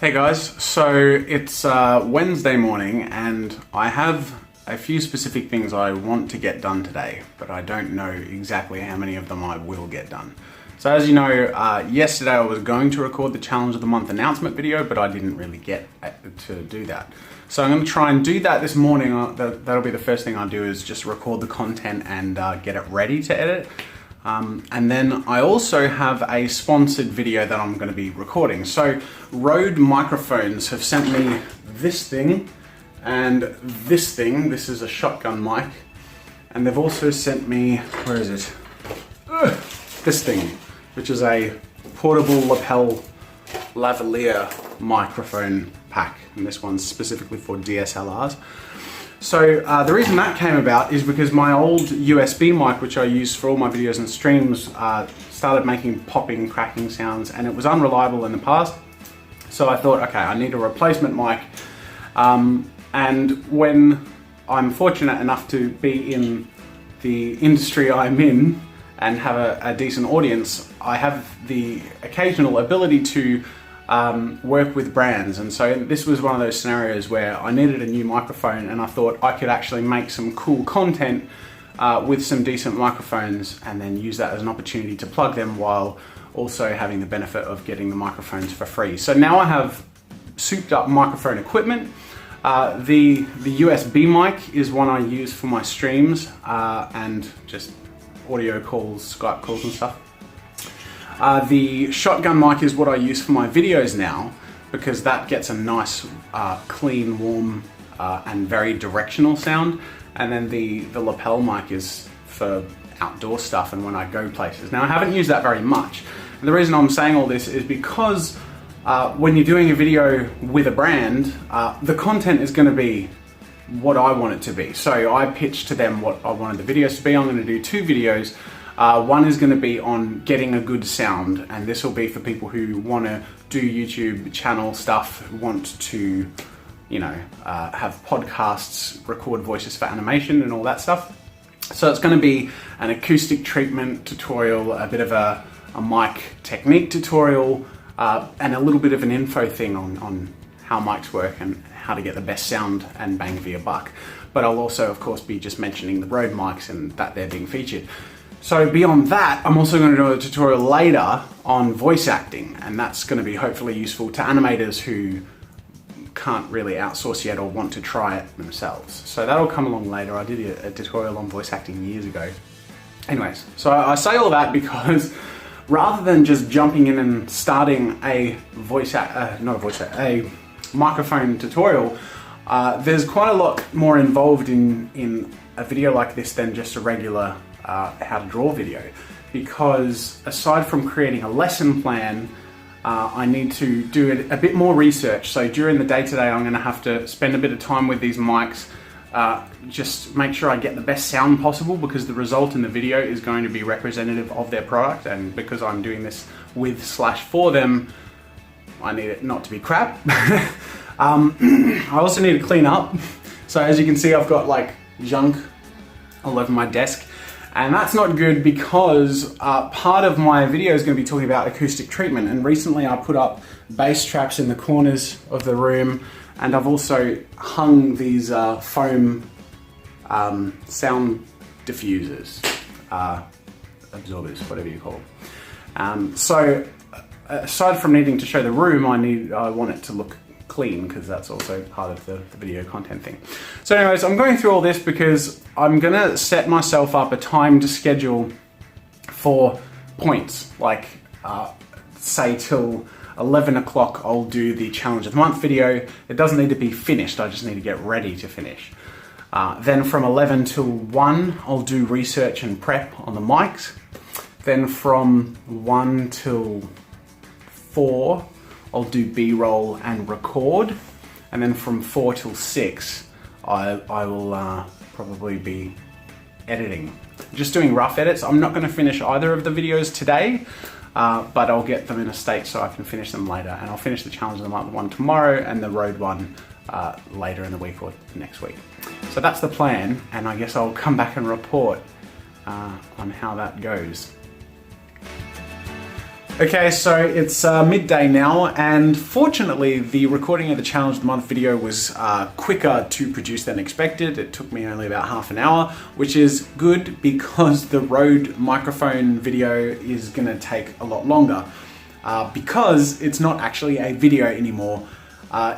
Hey guys, so it's Wednesday morning and I have a few specific things I want to get done today, but I don't know exactly how many of them I will get done. So as you know, yesterday I was going to record the Challenge of the Month announcement video, but I didn't really get to do that. So I'm going to try and do that this morning. That'll be the first thing I do, is just record the content and get it ready to edit. And then I also have a sponsored video that I'm going to be recording. So Rode Microphones have sent me this thing and this thing. This is a shotgun mic. And they've also sent me, where is it? This thing, which is a portable lapel lavalier microphone pack. And this one's specifically for DSLRs. So the reason that came about is because my old USB mic, which I use for all my videos and streams, started making popping, cracking sounds, and it was unreliable in the past. So I thought, okay, I need a replacement mic. And when I'm fortunate enough to be in the industry I'm in and have a decent audience, I have the occasional ability to work with brands. And so this was one of those scenarios where I needed a new microphone, and I thought I could actually make some cool content with some decent microphones and then use that as an opportunity to plug them while also having the benefit of getting the microphones for free. So now I have souped up microphone equipment. The USB mic is one I use for my streams and just audio calls, Skype calls and stuff. The shotgun mic is what I use for my videos now, because that gets a nice, clean, warm, and very directional sound. And then the lapel mic is for outdoor stuff and when I go places. Now I haven't used that very much. And the reason I'm saying all this is because when you're doing a video with a brand, the content is going to be what I want it to be. So I pitched to them what I wanted the videos to be. I'm going to do 2 videos. One is going to be on getting a good sound, and this will be for people who want to do YouTube channel stuff, want to, you know, have podcasts, record voices for animation and all that stuff. So it's going to be an acoustic treatment tutorial, a bit of a mic technique tutorial, and a little bit of an info thing on how mics work and how to get the best sound and bang for your buck. But I'll also, of course, be just mentioning the Rode mics and that they're being featured. So beyond that, I'm also going to do a tutorial later on voice acting, and that's going to be hopefully useful to animators who can't really outsource yet or want to try it themselves. So that'll come along later. I did a tutorial on voice acting years ago. Anyways, so I say all that because rather than just jumping in and starting a microphone tutorial, there's quite a lot more involved in a video like this than just a regular how to draw video, because aside from creating a lesson plan, I need to do a bit more research. So during the day today, I'm going to have to spend a bit of time with these mics, just make sure I get the best sound possible, because the result in the video is going to be representative of their product, and because I'm doing this with/for them, I need it not to be crap. I also need to clean up. So as you can see, I've got like junk all over my desk. And that's not good, because part of my video is going to be talking about acoustic treatment. And recently I put up bass traps in the corners of the room, and I've also hung these foam sound diffusers, absorbers, whatever you call them. So aside from needing to show the room, I want it to look clean, because that's also part of the video content thing. So anyways, I'm going through all this because I'm gonna set myself up a timed schedule for points, like say till 11 o'clock I'll do the Challenge of the Month video. It doesn't need to be finished, I just need to get ready to finish. Then from 11 till 1 I'll do research and prep on the mics. Then from 1 till 4 I'll do B-roll and record, and then from 4 till 6 I will probably be editing. Just doing rough edits. I'm not going to finish either of the videos today, but I'll get them in a state so I can finish them later, and I'll finish the Challenge of the Month one tomorrow and the Rode one later in the week or next week. So that's the plan, and I guess I'll come back and report on how that goes. Okay, so it's midday now, and fortunately the recording of the Challenge of the Month video was quicker to produce than expected. It took me only about half an hour, which is good because the Rode microphone video is gonna take a lot longer because it's not actually a video anymore.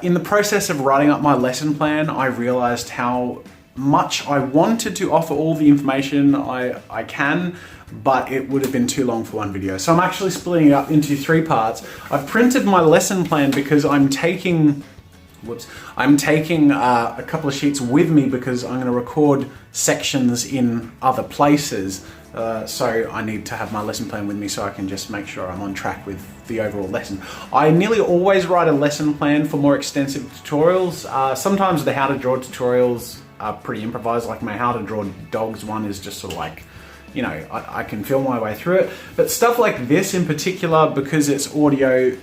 In the process of writing up my lesson plan, I realized how much I wanted to offer all the information I can, but it would have been too long for one video. So I'm actually splitting it up into 3 parts. I've printed my lesson plan because I'm taking a couple of sheets with me because I'm gonna record sections in other places. So I need to have my lesson plan with me so I can just make sure I'm on track with the overall lesson. I nearly always write a lesson plan for more extensive tutorials. Sometimes the how to draw tutorials are pretty improvised, like my how to draw dogs one is just sort of like, you know, I can feel my way through it. But stuff like this in particular, because it's audio,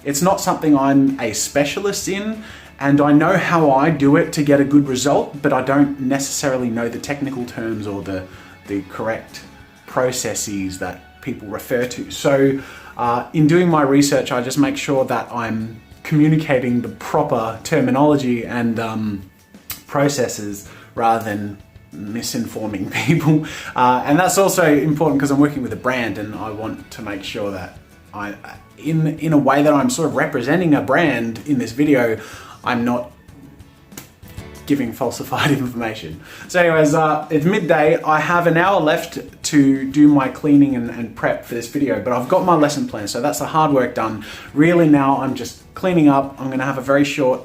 it's not something I'm a specialist in, and I know how I do it to get a good result, but I don't necessarily know the technical terms or the correct processes that people refer to. So in doing my research, I just make sure that I'm communicating the proper terminology and processes rather than misinforming people. And that's also important because I'm working with a brand and I want to make sure that in a way that I'm sort of representing a brand in this video, I'm not giving falsified information. So anyways, it's midday. I have an hour left to do my cleaning and prep for this video, but I've got my lesson plan, so that's the hard work done. Really now I'm just cleaning up. I'm gonna have a very short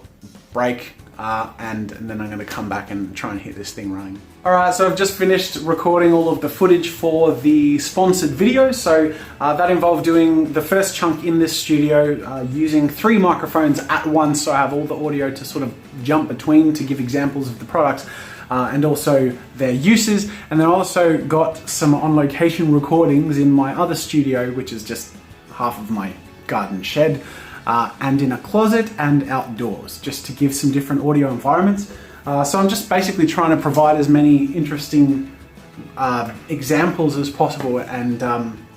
break and then I'm going to come back and try and hit this thing running. Alright, so I've just finished recording all of the footage for the sponsored video. So that involved doing the first chunk in this studio using 3 microphones at once, so I have all the audio to sort of jump between to give examples of the products and also their uses. And then I also got some on-location recordings in my other studio, which is just half of my garden shed. And in a closet and outdoors, just to give some different audio environments. So I'm just basically trying to provide as many interesting examples as possible and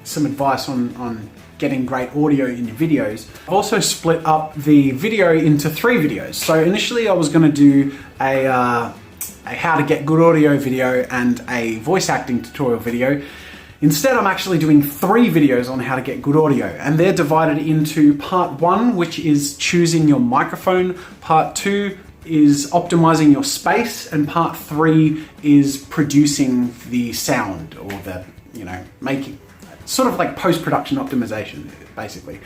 some advice on getting great audio in your videos. I've also split up the video into 3 videos. So initially I was gonna do a how to get good audio video and a voice acting tutorial video. Instead, I'm actually doing 3 videos on how to get good audio, and they're divided into part 1, which is choosing your microphone, part 2 is optimizing your space, and part 3 is producing the sound, or the, you know, making, sort of like post-production optimization, basically.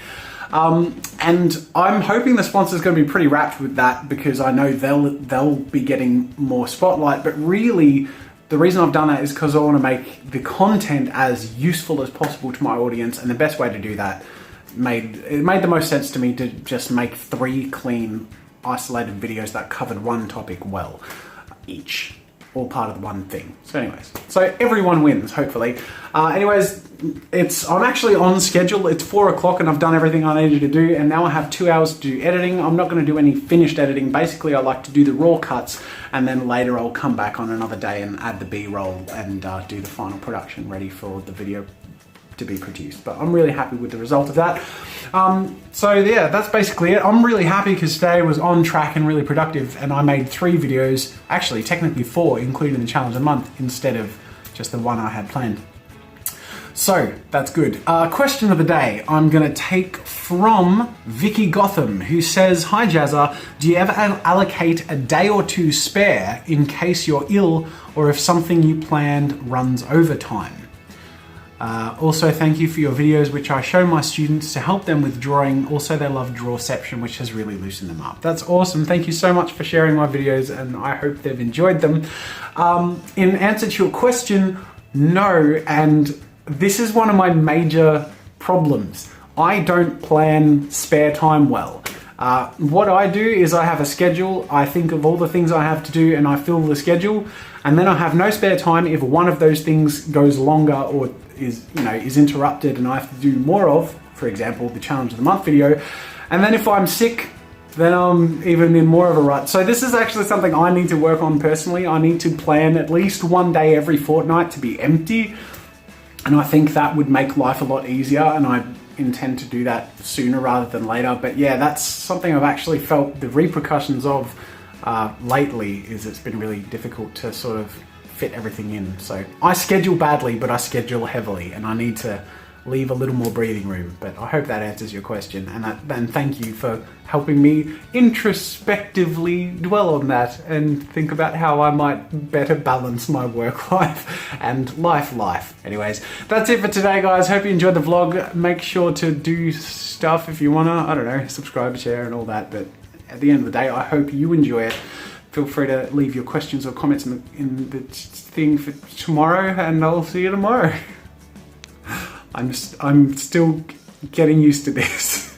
And I'm hoping the sponsor's going to be pretty wrapped with that because I know they'll be getting more spotlight, but really, the reason I've done that is because I want to make the content as useful as possible to my audience, and the best way to do that made the most sense to me to just make 3 clean, isolated videos that covered one topic well, each, all part of the one thing. So anyways, so everyone wins, hopefully. Anyways, I'm actually on schedule. It's 4 o'clock and I've done everything I needed to do, and now I have 2 hours to do editing. I'm not going to do any finished editing. Basically, I like to do the raw cuts, and then later I'll come back on another day and add the B-roll and do the final production ready for the video to be produced. But I'm really happy with the result of that. So yeah, that's basically it. I'm really happy because today was on track and really productive, and I made 3 videos, actually technically 4, including the challenge of the month, instead of just the one I had planned. So that's good. Question of the day I'm going to take from Vicky Gotham, who says, "Hi Jazza, do you ever allocate a day or 2 spare in case you're ill or if something you planned runs overtime? Also, thank you for your videos, which I show my students to help them with drawing. Also, they love Drawception, which has really loosened them up." That's awesome. Thank you so much for sharing my videos, and I hope they've enjoyed them. In answer to your question, no, and this is one of my major problems. I don't plan spare time well. What I do is I have a schedule. I think of all the things I have to do and I fill the schedule, and then I have no spare time if one of those things goes longer or is interrupted and I have to do more of, for example, the challenge of the month video. And then if I'm sick, then I'm even in more of a rut. So this is actually something I need to work on personally. I need to plan at least one day every fortnight to be empty. And I think that would make life a lot easier. And intend to do that sooner rather than later. But yeah, that's something I've actually felt the repercussions of lately. Is it's been really difficult to sort of fit everything in. So I schedule badly, but I schedule heavily, and I need to leave a little more breathing room. But I hope that answers your question, and thank you for helping me introspectively dwell on that and think about how I might better balance my work life and life. Anyways, that's it for today, guys. Hope you enjoyed the vlog. Make sure to do stuff if you wanna, I don't know, subscribe, share and all that. But at the end of the day, I hope you enjoy it. Feel free to leave your questions or comments in the thing for tomorrow, and I'll see you tomorrow. I'm still getting used to this.